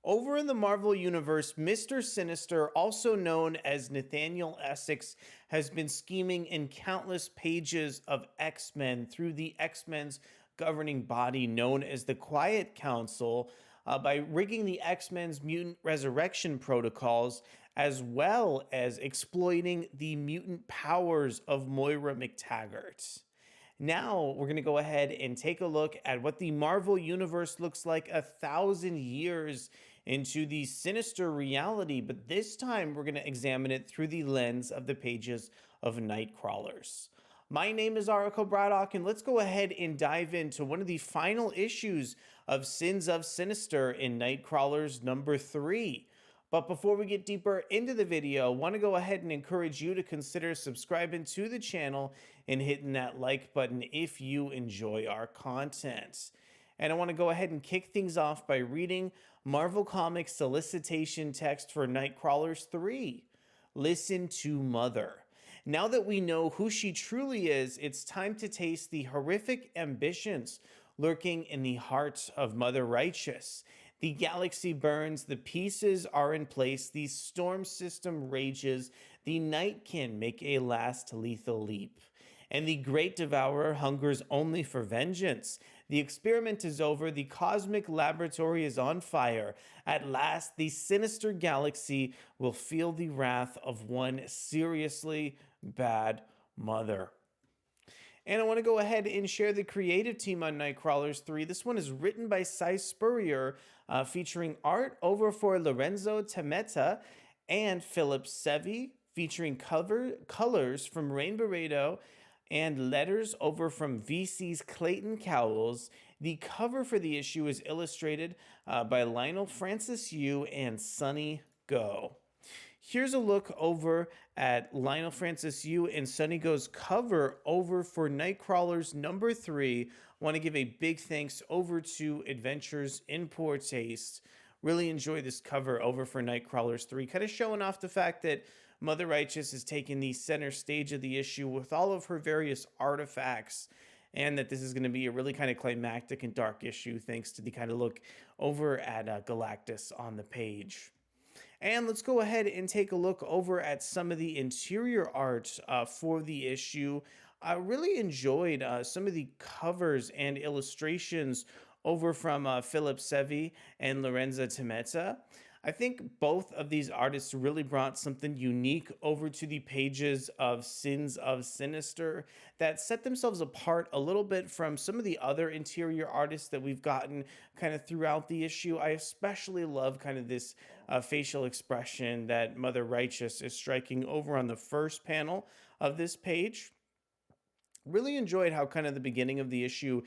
Over in the Marvel Universe, Mr. Sinister, also known as Nathaniel Essex, has been scheming in countless pages of X-Men through the X-Men's governing body known as the Quiet Council by rigging the X-Men's mutant resurrection protocols, as well as exploiting the mutant powers of Moira McTaggart. Now we're going to go ahead and take a look at what the Marvel Universe looks like 1,000 years into the Sinister reality, but this time we're going to examine it through the lens of the pages of Nightcrawlers. My name is Araco Braddock, and let's go ahead and dive into one of the final issues of Sins of Sinister in Nightcrawlers number 3. But before we get deeper into the video, I want to go ahead and encourage you to consider subscribing to the channel and hitting that like button if you enjoy our content. And I want to go ahead and kick things off by reading Marvel Comics solicitation text for Nightcrawlers 3. Listen to Mother. Now that we know who she truly is, it's time to taste the horrific ambitions lurking in the heart of Mother Righteous. The galaxy burns, the pieces are in place, the storm system rages, the Nightkin make a last lethal leap. And the Great Devourer hungers only for vengeance. The experiment is over, the cosmic laboratory is on fire. At last, the Sinister Galaxy will feel the wrath of one seriously bad mother. And I want to go ahead and share the creative team on Nightcrawlers 3. This one is written by Si Spurrier, featuring art over for Lorenzo Tammetta and Phillip Sevy, featuring colors from Rain Beredo and letters over from VC's Clayton Cowles. The cover for the issue is illustrated by Lionel Francis Yu and Sunny Go. Here's a look over at Lionel Francis Yu and Sunny Go's cover over for Nightcrawlers number 3. Want to give a big thanks over to Adventures in Poor Taste. Really enjoy this cover over for Nightcrawlers 3, kind of showing off the fact that Mother Righteous has taken the center stage of the issue with all of her various artifacts, and that this is going to be a really kind of climactic and dark issue thanks to the kind of look over at Galactus on the page. And let's go ahead and take a look over at some of the interior art for the issue. I really enjoyed some of the covers and illustrations over from Phillip Sevy and Lorenzo Tammetta. I think both of these artists really brought something unique over to the pages of Sins of Sinister that set themselves apart a little bit from some of the other interior artists that we've gotten kind of throughout the issue. I especially love kind of this facial expression that Mother Righteous is striking over on the first panel of this page. Really enjoyed how kind of the beginning of the issue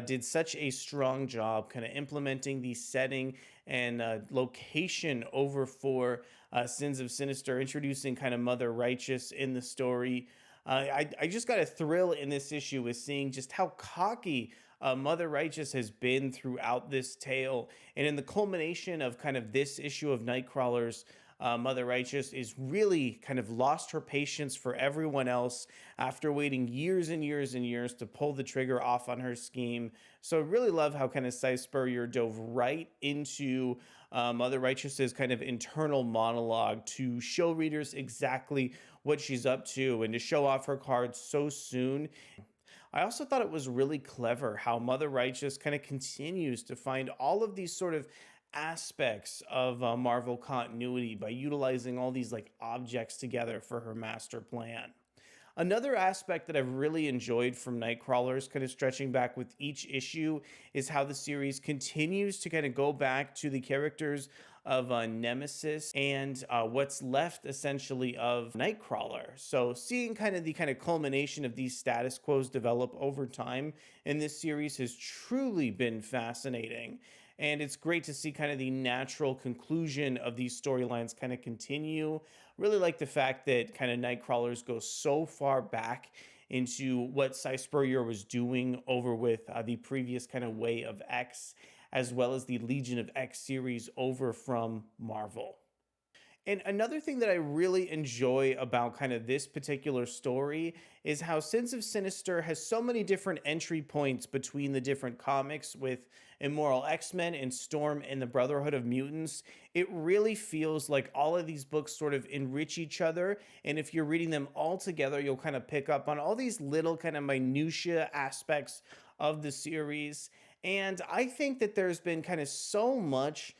did such a strong job kind of implementing the setting and location over for Sins of Sinister, introducing kind of Mother Righteous in the story. I just got a thrill in this issue with seeing just how cocky Mother Righteous has been throughout this tale. And in the culmination of kind of this issue of Nightcrawlers, Mother Righteous is really kind of lost her patience for everyone else after waiting years and years and years to pull the trigger off on her scheme. So I really love how kind of Si Spurrier dove right into Mother Righteous's kind of internal monologue to show readers exactly what she's up to and to show off her cards so soon. I also thought it was really clever how Mother Righteous kind of continues to find all of these sort of aspects of Marvel continuity by utilizing all these like objects together for her master plan. Another aspect that I've really enjoyed from Nightcrawlers, kind of stretching back with each issue, is how the series continues to kind of go back to the characters of Nemesis and what's left essentially of Nightcrawler. So seeing kind of the culmination of these status quos develop over time in this series has truly been fascinating. And it's great to see kind of the natural conclusion of these storylines kind of continue. Really like the fact that kind of Nightcrawlers go so far back into what Si Spurrier was doing over with the previous kind of Way of X, as well as the Legion of X series over from Marvel. And another thing that I really enjoy about kind of this particular story is how Sins of Sinister has so many different entry points between the different comics with Immoral X-Men and Storm and the Brotherhood of Mutants. It really feels like all of these books sort of enrich each other. And if you're reading them all together, you'll kind of pick up on all these little kind of minutia aspects of the series. And I think that there's been kind of so much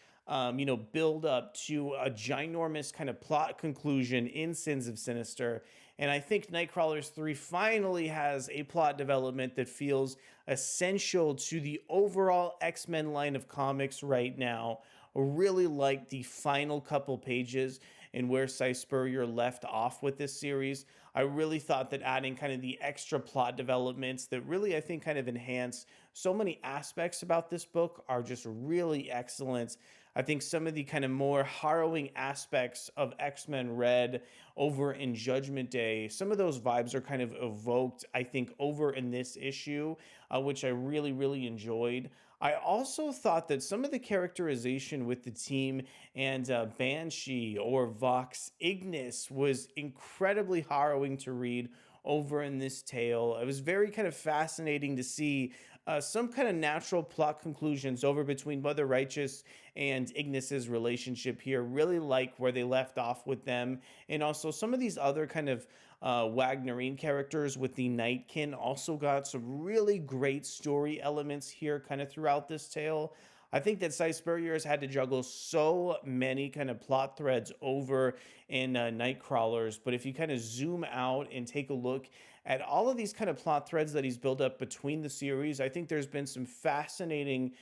build up to a ginormous kind of plot conclusion in Sins of Sinister. And I think Nightcrawlers 3 finally has a plot development that feels essential to the overall X-Men line of comics right now. I really like the final couple pages and where Si Spurrier left off with this series. I really thought that adding kind of the extra plot developments that really, I think, kind of enhance so many aspects about this book are just really excellent. I think some of the kind of more harrowing aspects of X-Men Red over in Judgment Day, some of those vibes are kind of evoked, I think, over in this issue, which I really, really enjoyed. I also thought that some of the characterization with the team and Banshee or Vox Ignis was incredibly harrowing to read over in this tale. It was very kind of fascinating to see some kind of natural plot conclusions over between Mother Righteous and Ignis's relationship here. Really like where they left off with them. And also some of these other kind of Wagnerian characters with the Nightkin also got some really great story elements here kind of throughout this tale. I think that Si Spurrier has had to juggle so many kind of plot threads over in Nightcrawlers, but if you kind of zoom out and take a look at all of these kind of plot threads that he's built up between the series, I think there's been some fascinating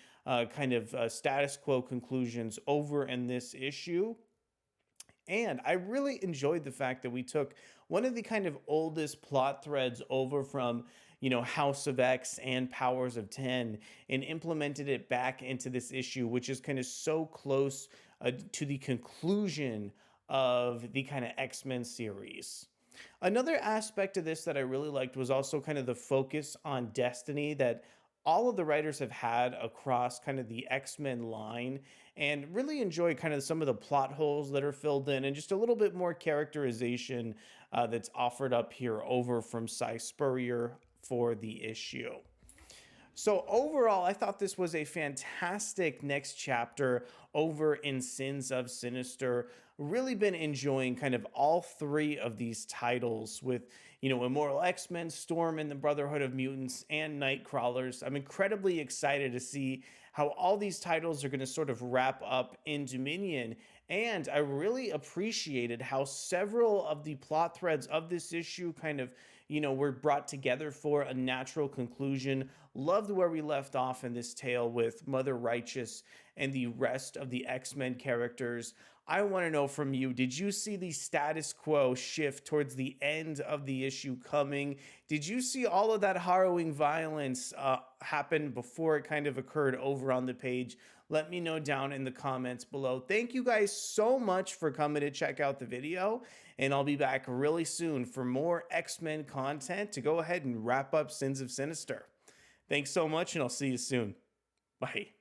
status quo conclusions over in this issue. And I really enjoyed the fact that we took one of the kind of oldest plot threads over from, House of X and Powers of 10 and implemented it back into this issue, which is kind of so close to the conclusion of the kind of X-Men series. Another aspect of this that I really liked was also kind of the focus on destiny that all of the writers have had across kind of the X-Men line, and really enjoy kind of some of the plot holes that are filled in and just a little bit more characterization that's offered up here over from Si Spurrier for the issue. So overall, I thought this was a fantastic next chapter over in Sins of Sinister. Really been enjoying kind of all three of these titles with, Immoral X-Men, Storm and the Brotherhood of Mutants, and Nightcrawlers. I'm incredibly excited to see how all these titles are going to sort of wrap up in Dominion. And I really appreciated how several of the plot threads of this issue kind of, were brought together for a natural conclusion. Loved where we left off in this tale with Mother Righteous and the rest of the X-Men characters. I want to know from you, did you see the status quo shift towards the end of the issue coming? Did you see all of that harrowing violence happen before it kind of occurred over on the page? Let me know down in the comments below. Thank you guys so much for coming to check out the video, and I'll be back really soon for more X-Men content to go ahead and wrap up Sins of Sinister. Thanks so much, and I'll see you soon. Bye.